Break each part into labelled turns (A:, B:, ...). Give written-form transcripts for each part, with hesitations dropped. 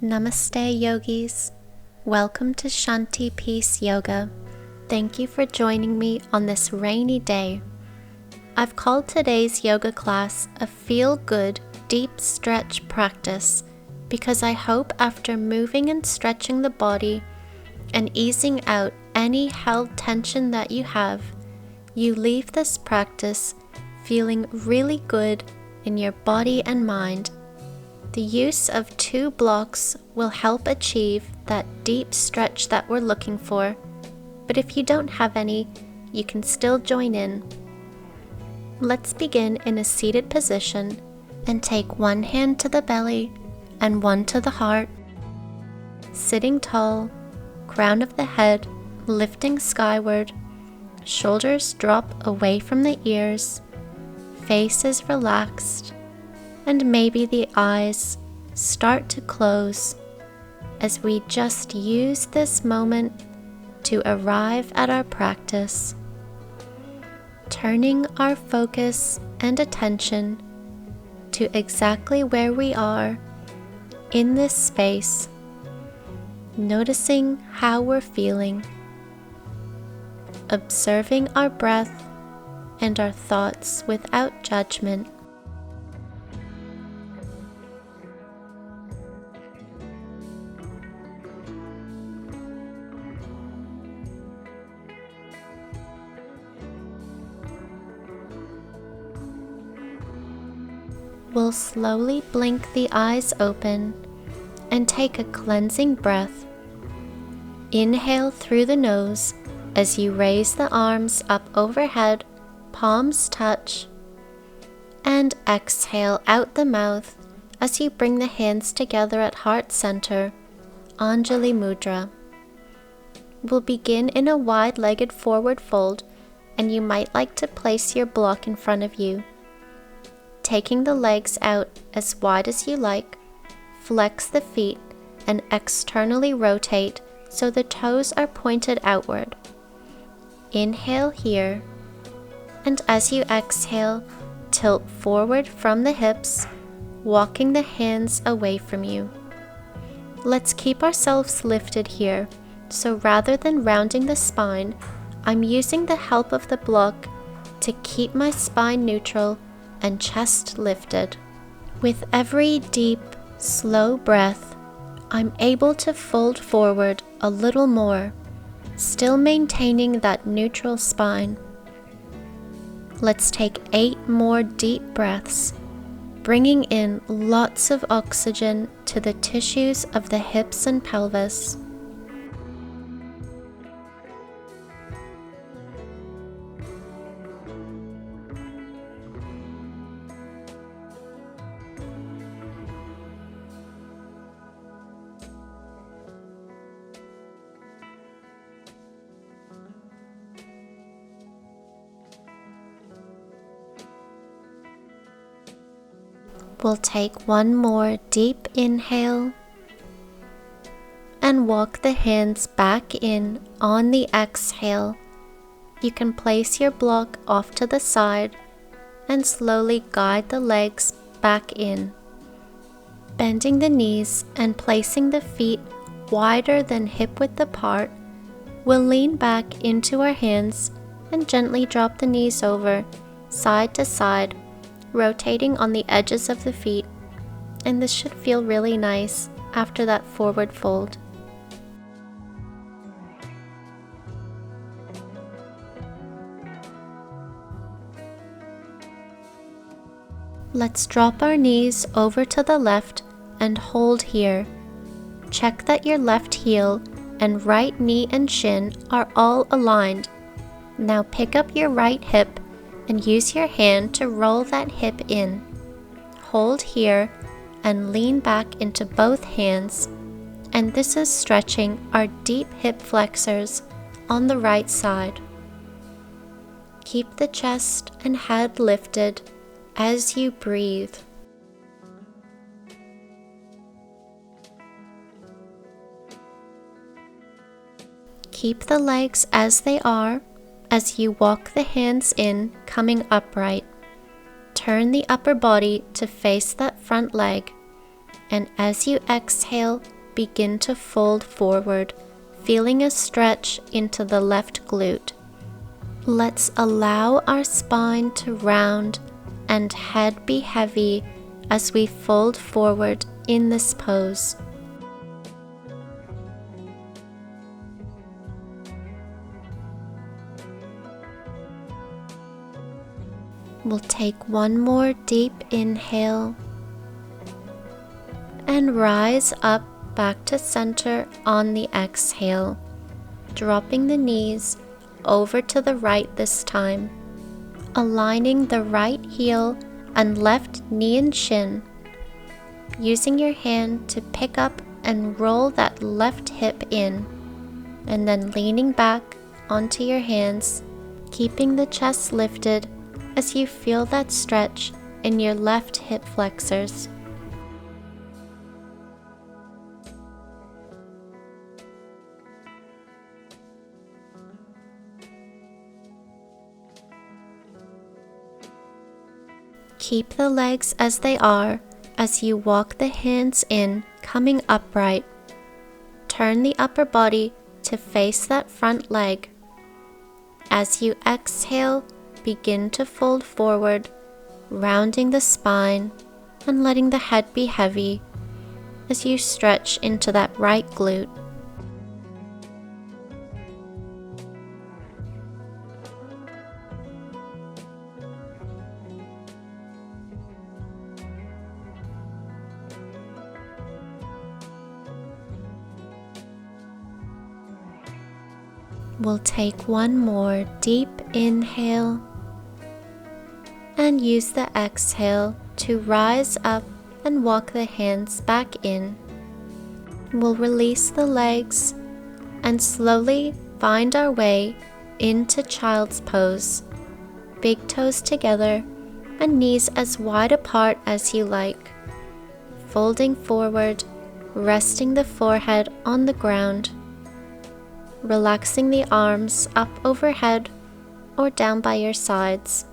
A: Namaste yogis. Welcome to Shanti Peace Yoga. Thank you for joining me on this rainy day. I've called today's yoga class a feel-good, deep stretch practice because I hope after moving and stretching the body and easing out any held tension that you have, you leave this practice feeling really good in your body and mind. The use of 2 blocks will help achieve that deep stretch that we're looking for, but if you don't have any, you can still join in. Let's begin in a seated position and take one hand to the belly and one to the heart. Sitting tall, crown of the head lifting skyward, shoulders drop away from the ears, face is relaxed, and maybe the eyes start to close as we just use this moment to arrive at our practice, turning our focus and attention to exactly where we are in this space, noticing how we're feeling, observing our breath and our thoughts without judgment. We'll slowly blink the eyes open and take a cleansing breath. Inhale through the nose as you raise the arms up overhead, palms touch, and exhale out the mouth as you bring the hands together at heart center, Anjali Mudra. We'll begin in a wide-legged forward fold, and you might like to place your block in front of you. Taking the legs out as wide as you like, flex the feet and externally rotate so the toes are pointed outward. Inhale here, and as you exhale, tilt forward from the hips, walking the hands away from you. Let's keep ourselves lifted here, so rather than rounding the spine, I'm using the help of the block to keep my spine neutral and chest lifted. With every deep, slow breath, I'm able to fold forward a little more, still maintaining that neutral spine. Let's take 8 more deep breaths, bringing in lots of oxygen to the tissues of the hips and pelvis. We'll take one more deep inhale and walk the hands back in on the exhale. You can place your block off to the side and slowly guide the legs back in. Bending the knees and placing the feet wider than hip width apart, we'll lean back into our hands and gently drop the knees over, side to side, rotating on the edges of the feet, and this should feel really nice after that forward fold. Let's drop our knees over to the left and hold here. Check that your left heel and right knee and shin are all aligned. Now pick up your right hip and use your hand to roll that hip in. Hold here and lean back into both hands, and this is stretching our deep hip flexors on the right side. Keep the chest and head lifted as you breathe. Keep the legs as they are as you walk the hands in, coming upright. Turn the upper body to face that front leg, and as you exhale, begin to fold forward, feeling a stretch into the left glute. Let's allow our spine to round and head be heavy as we fold forward in this pose. We'll take one more deep inhale and rise up back to center on the exhale, dropping the knees over to the right this time, aligning the right heel and left knee and shin, using your hand to pick up and roll that left hip in, and then leaning back onto your hands, keeping the chest lifted as you feel that stretch in your left hip flexors. Keep the legs as they are as you walk the hands in, coming upright. Turn the upper body to face that front leg. As you exhale, begin to fold forward, rounding the spine and letting the head be heavy as you stretch into that right glute. We'll take one more deep inhale and use the exhale to rise up and walk the hands back in. We'll release the legs and slowly find our way into child's pose. Big toes together and knees as wide apart as you like. Folding forward, resting the forehead on the ground. Relaxing the arms up overhead or down by your sides.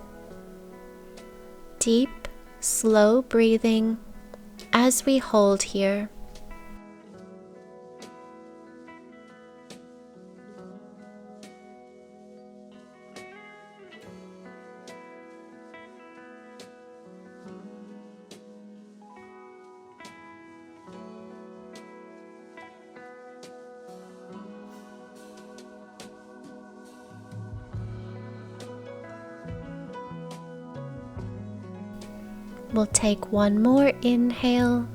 A: Deep, slow breathing as we hold here. We'll take one more inhale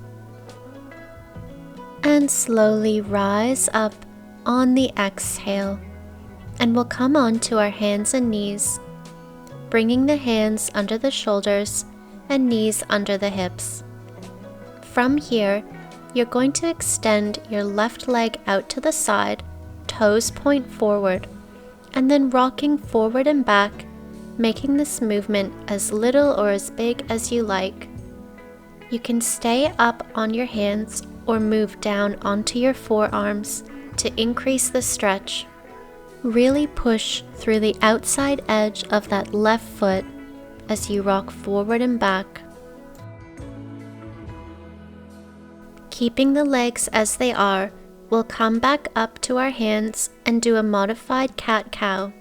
A: and slowly rise up on the exhale, and we'll come on to our hands and knees, bringing the hands under the shoulders and knees under the hips. From here, you're going to extend your left leg out to the side, toes point forward, and then rocking forward and back, making this movement as little or as big as you like. You can stay up on your hands or move down onto your forearms to increase the stretch. Really push through the outside edge of that left foot as you rock forward and back. Keeping the legs as they are, we'll come back up to our hands and do a modified cat-cow.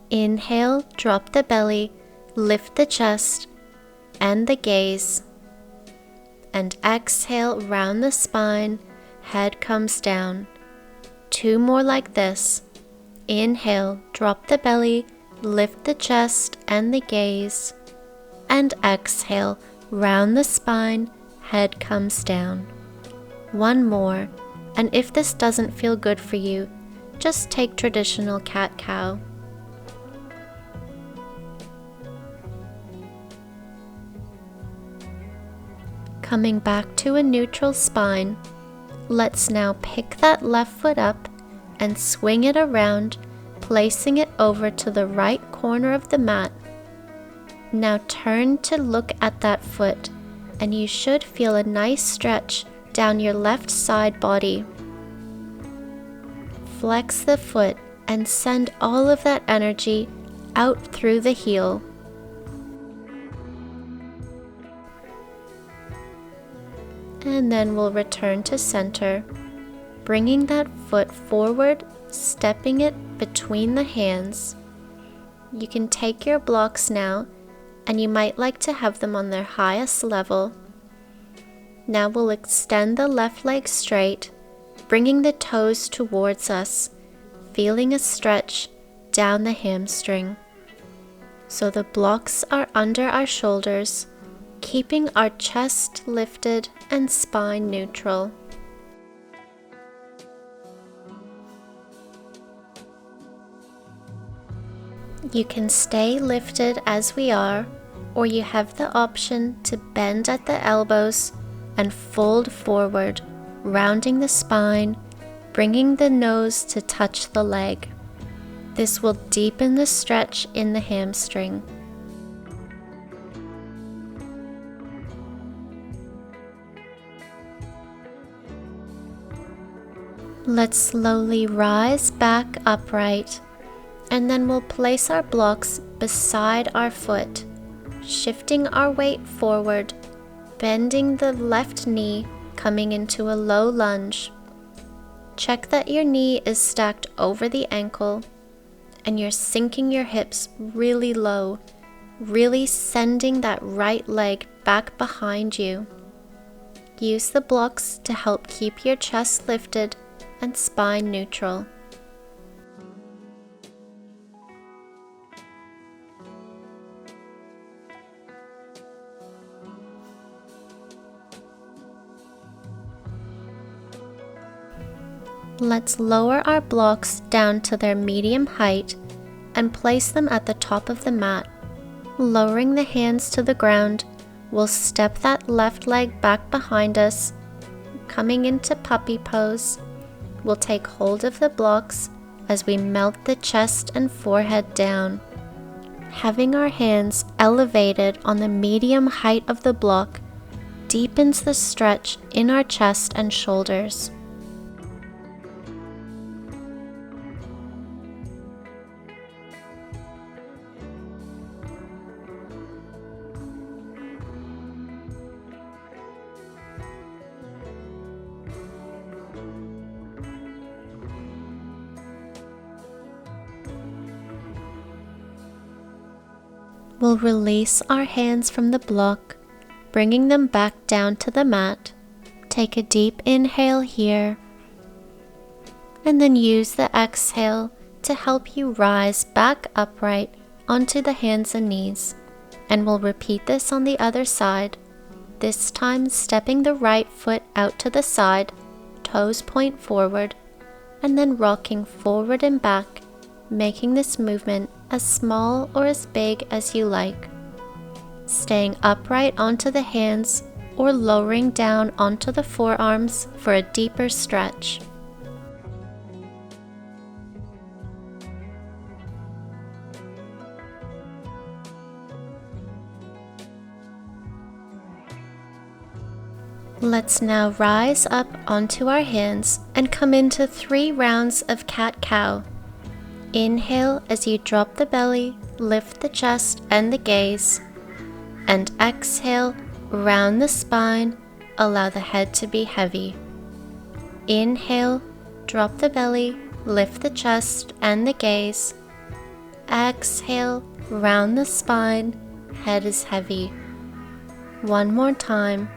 A: Inhale, drop the belly, lift the chest and the gaze. And exhale, round the spine, head comes down. 2 more like this. Inhale, drop the belly, lift the chest and the gaze. And exhale, round the spine, head comes down. 1 more, and if this doesn't feel good for you, just take traditional cat-cow. Coming back to a neutral spine, let's now pick that left foot up and swing it around, placing it over to the right corner of the mat. Now turn to look at that foot, and you should feel a nice stretch down your left side body. Flex the foot and send all of that energy out through the heel. And then we'll return to center, bringing that foot forward, stepping it between the hands. You can take your blocks now, and you might like to have them on their highest level. Now we'll extend the left leg straight, bringing the toes towards us, feeling a stretch down the hamstring. So the blocks are under our shoulders, keeping our chest lifted and spine neutral. You can stay lifted as we are, or you have the option to bend at the elbows and fold forward, rounding the spine, bringing the nose to touch the leg. This will deepen the stretch in the hamstring. Let's slowly rise back upright, and then we'll place our blocks beside our foot, shifting our weight forward, bending the left knee, coming into a low lunge. Check that your knee is stacked over the ankle and you're sinking your hips really low, really sending that right leg back behind you. Use the blocks to help keep your chest lifted and spine neutral. Let's lower our blocks down to their medium height and place them at the top of the mat. Lowering the hands to the ground, we'll step that left leg back behind us. Coming into puppy pose, we'll take hold of the blocks as we melt the chest and forehead down. Having our hands elevated on the medium height of the block deepens the stretch in our chest and shoulders. We'll release our hands from the block, bringing them back down to the mat. Take a deep inhale here, and then use the exhale to help you rise back upright onto the hands and knees. And we'll repeat this on the other side, this time stepping the right foot out to the side, toes point forward, and then rocking forward and back, making this movement as small or as big as you like. Staying upright onto the hands or lowering down onto the forearms for a deeper stretch. Let's now rise up onto our hands and come into 3 rounds of cat-cow. Inhale as you drop the belly, lift the chest and the gaze, and exhale, round the spine, allow the head to be heavy. Inhale, drop the belly, lift the chest and the gaze. Exhale, round the spine, head is heavy. One more time.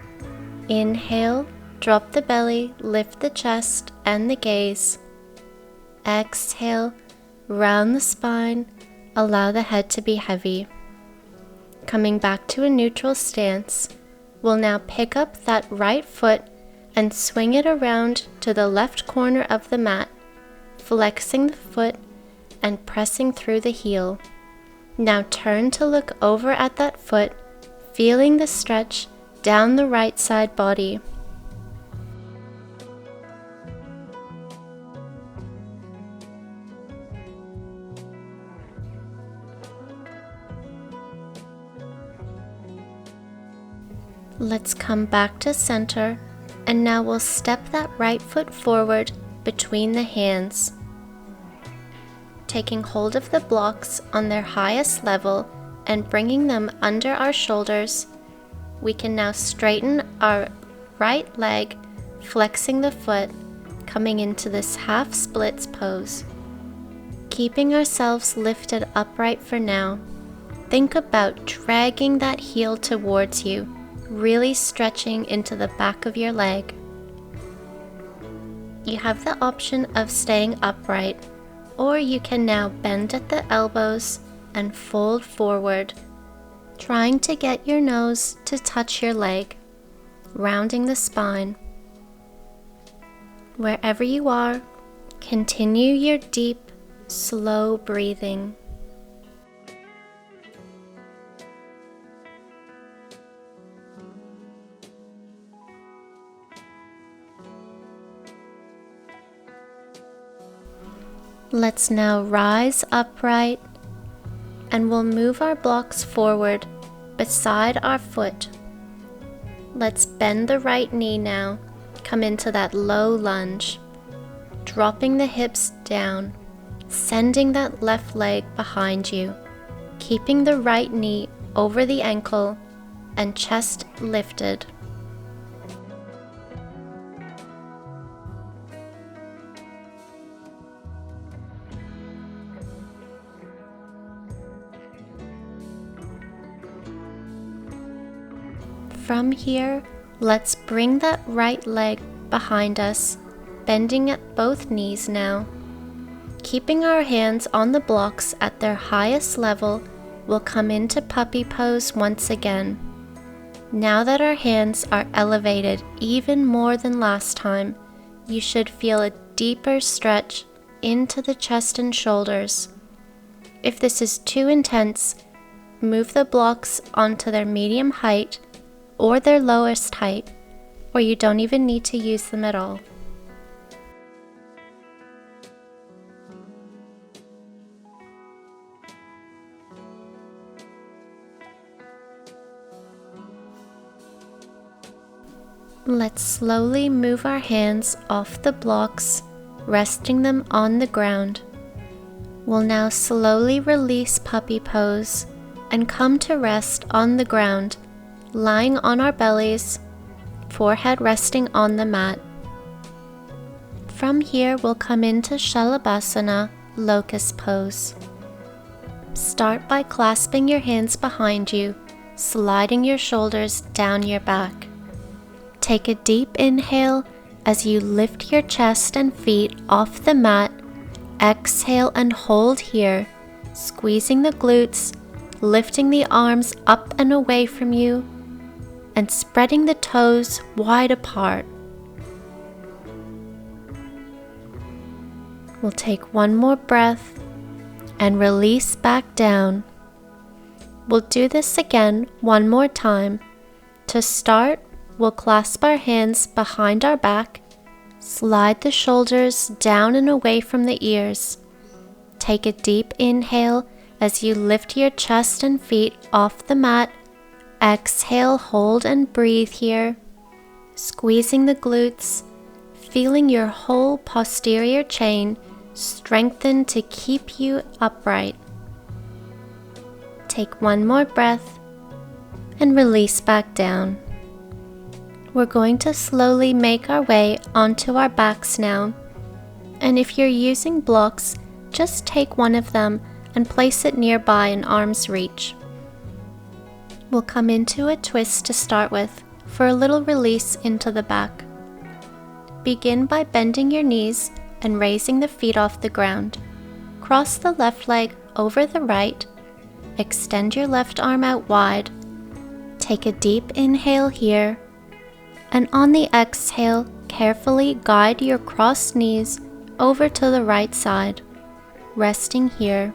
A: Inhale, drop the belly, lift the chest and the gaze. Exhale, round the spine, allow the head to be heavy. Coming back to a neutral stance, we'll now pick up that right foot and swing it around to the left corner of the mat, flexing the foot and pressing through the heel. Now turn to look over at that foot, feeling the stretch down the right side body. Let's come back to center, and now we'll step that right foot forward between the hands. Taking hold of the blocks on their highest level and bringing them under our shoulders, we can now straighten our right leg, flexing the foot, coming into this half splits pose. Keeping ourselves lifted upright for now, think about dragging that heel towards you, really stretching into the back of your leg. You have the option of staying upright, or you can now bend at the elbows and fold forward, trying to get your nose to touch your leg, rounding the spine. Wherever you are, continue your deep, slow breathing. Let's now rise upright, and we'll move our blocks forward beside our foot. Let's bend the right knee now, come into that low lunge, dropping the hips down, sending that left leg behind you, keeping the right knee over the ankle and chest lifted. From here, let's bring that right leg behind us, bending at both knees now. Keeping our hands on the blocks at their highest level, we'll come into puppy pose once again. Now that our hands are elevated even more than last time, you should feel a deeper stretch into the chest and shoulders. If this is too intense, move the blocks onto their medium height or their lowest height, or you don't even need to use them at all. Let's slowly move our hands off the blocks, resting them on the ground. We'll now slowly release puppy pose and come to rest on the ground, lying on our bellies, forehead resting on the mat. From here, we'll come into Shalabhasana, locust pose. Start by clasping your hands behind you, sliding your shoulders down your back. Take a deep inhale as you lift your chest and feet off the mat. Exhale and hold here, squeezing the glutes, lifting the arms up and away from you, and spreading the toes wide apart. We'll take one more breath and release back down. We'll do this again one more time. To start, we'll clasp our hands behind our back, slide the shoulders down and away from the ears. Take a deep inhale as you lift your chest and feet off the mat. Exhale, hold and breathe here, squeezing the glutes, feeling your whole posterior chain strengthen to keep you upright. Take one more breath and release back down. We're going to slowly make our way onto our backs now, and if you're using blocks, just take one of them and place it nearby in arm's reach. We'll come into a twist to start with for a little release into the back. Begin by bending your knees and raising the feet off the ground. Cross the left leg over the right. Extend your left arm out wide. Take a deep inhale here, and on the exhale, carefully guide your crossed knees over to the right side, resting here.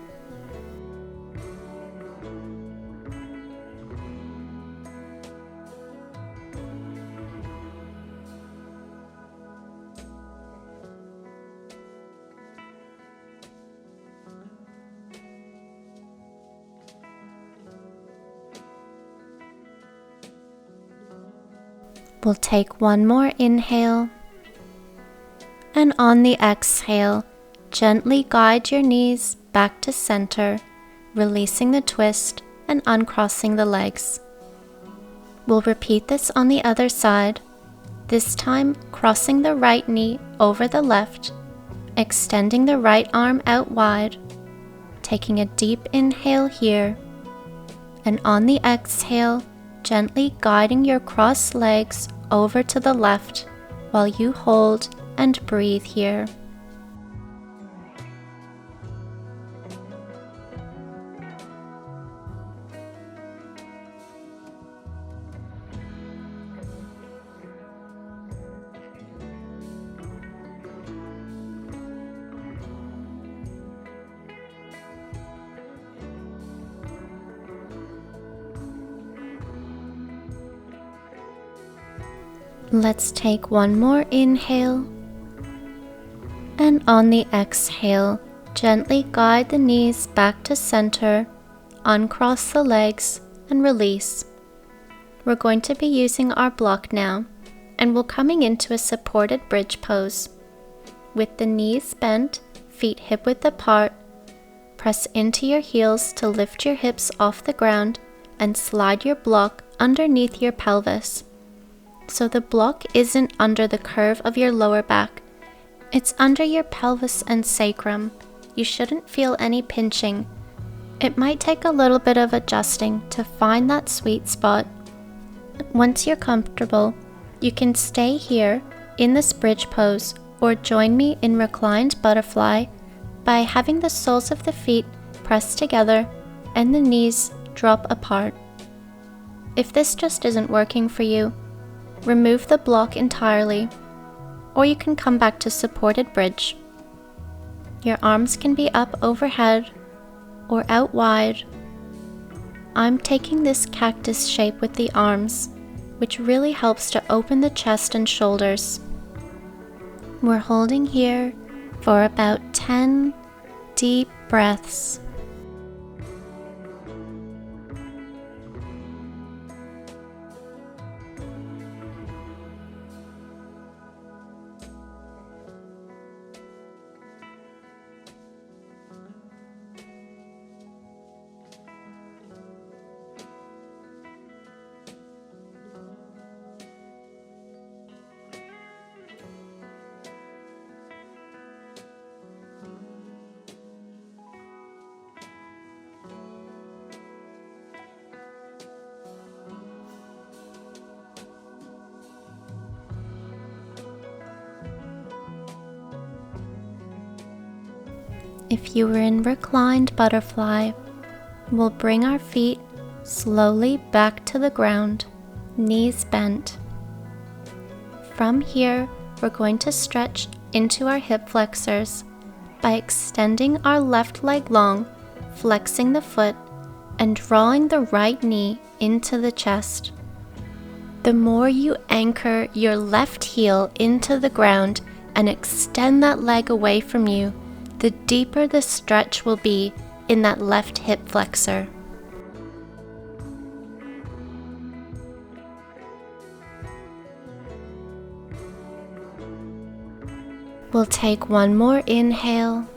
A: We'll take one more inhale, and on the exhale, gently guide your knees back to center, releasing the twist and uncrossing the legs. We'll repeat this on the other side. This time, crossing the right knee over the left, extending the right arm out wide, taking a deep inhale here, and on the exhale, gently guiding your crossed legs over to the left while you hold and breathe here. Let's take one more inhale, and on the exhale, gently guide the knees back to center, uncross the legs, and release. We're going to be using our block now, and we're coming into a supported bridge pose. With the knees bent, feet hip-width apart, press into your heels to lift your hips off the ground and slide your block underneath your pelvis. So the block isn't under the curve of your lower back, it's under your pelvis and sacrum. You shouldn't feel any pinching. It might take a little bit of adjusting to find that sweet spot. Once you're comfortable, you can stay here in this bridge pose or join me in reclined butterfly by having the soles of the feet press together and the knees drop apart. If this just isn't working for you, remove the block entirely, or you can come back to supported bridge. Your arms can be up overhead or out wide. I'm taking this cactus shape with the arms, which really helps to open the chest and shoulders. We're holding here for about 10 deep breaths. If you were in reclined butterfly, we'll bring our feet slowly back to the ground, knees bent. From here, we're going to stretch into our hip flexors by extending our left leg long, flexing the foot, and drawing the right knee into the chest. The more you anchor your left heel into the ground and extend that leg away from you, the deeper the stretch will be in that left hip flexor. We'll take one more inhale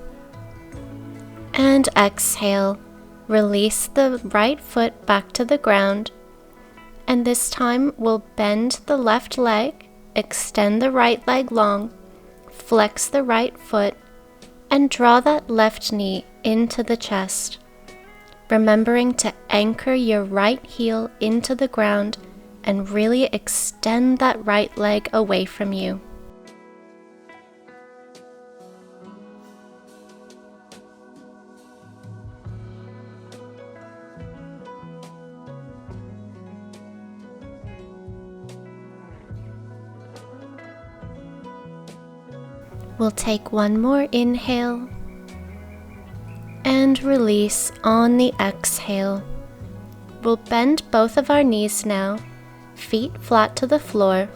A: and exhale. Release the right foot back to the ground, and this time we'll bend the left leg, extend the right leg long, flex the right foot, and draw that left knee into the chest, remembering to anchor your right heel into the ground and really extend that right leg away from you. We'll take one more inhale and release on the exhale. We'll bend both of our knees now, feet flat to the floor.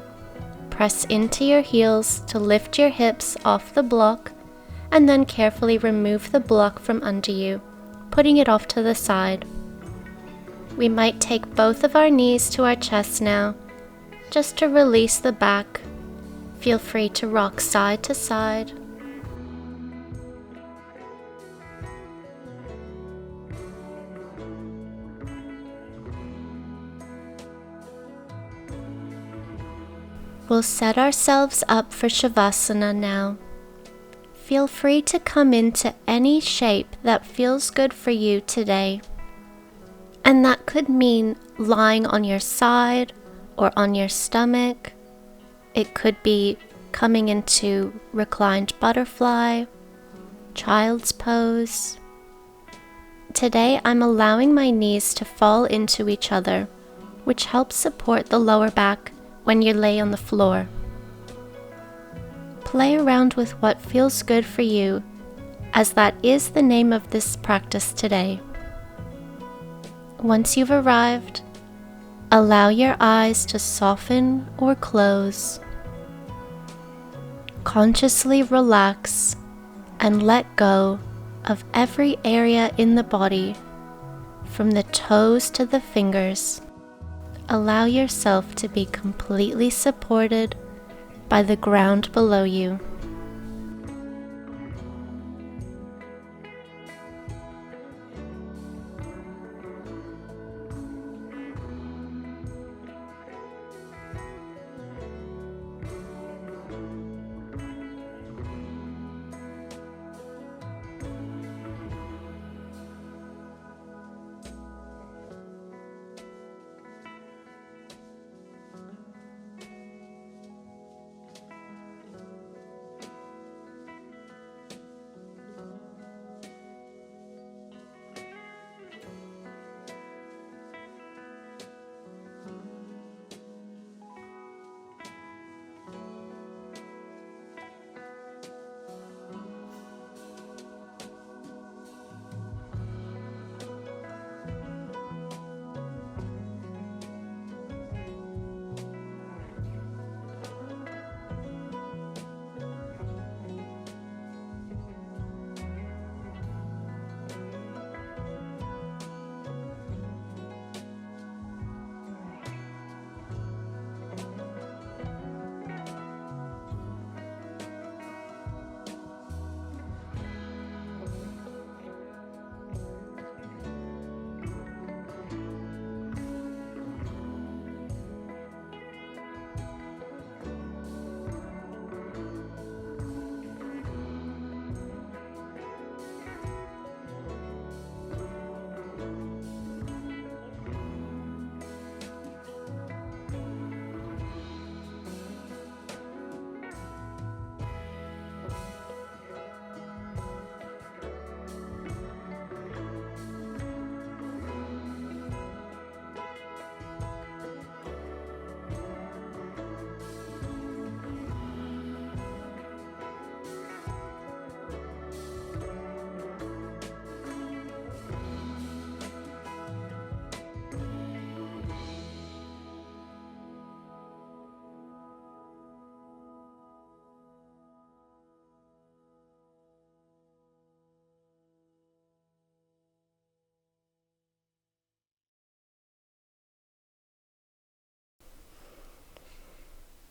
A: Press into your heels to lift your hips off the block, and then carefully remove the block from under you, putting it off to the side. We might take both of our knees to our chest now, just to release the back. Feel free to rock side to side. We'll set ourselves up for Shavasana now. Feel free to come into any shape that feels good for you today. And that could mean lying on your side or on your stomach. It could be coming into reclined butterfly, child's pose. Today I'm allowing my knees to fall into each other, which helps support the lower back when you lay on the floor. Play around with what feels good for you, as that is the name of this practice today. Once you've arrived, allow your eyes to soften or close. Consciously relax and let go of every area in the body, from the toes to the fingers. Allow yourself to be completely supported by the ground below you.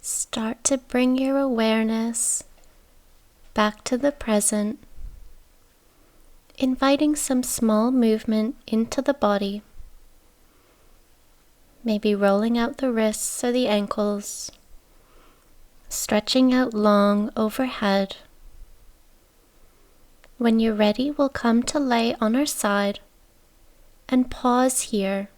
A: Start to bring your awareness back to the present, inviting some small movement into the body, maybe rolling out the wrists or the ankles, stretching out long overhead. When you're ready, we'll come to lay on our side and pause here.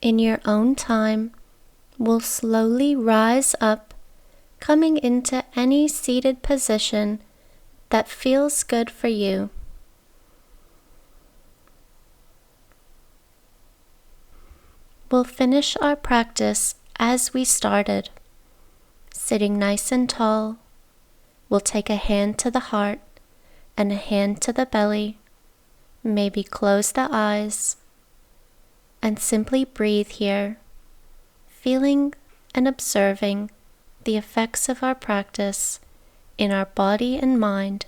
A: In your own time, we'll slowly rise up, coming into any seated position that feels good for you. We'll finish our practice as we started, sitting nice and tall. We'll take a hand to the heart and a hand to the belly, maybe close the eyes, and simply breathe here, feeling and observing the effects of our practice in our body and mind.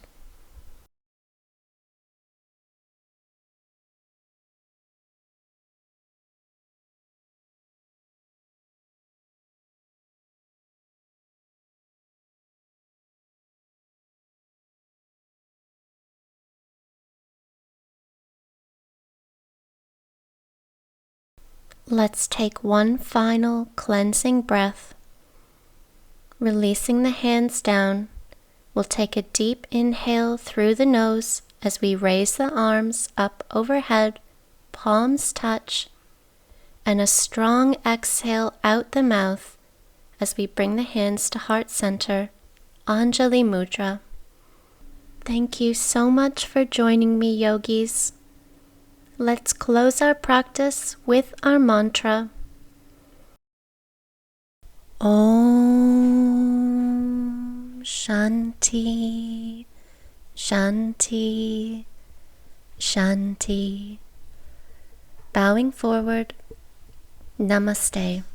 A: Let's take one final cleansing breath. Releasing the hands down, we'll take a deep inhale through the nose as we raise the arms up overhead, palms touch, and a strong exhale out the mouth as we bring the hands to heart center, Anjali Mudra. Thank you so much for joining me, yogis. Let's close our practice with our mantra. Om Shanti, Shanti, Shanti. Bowing forward, Namaste.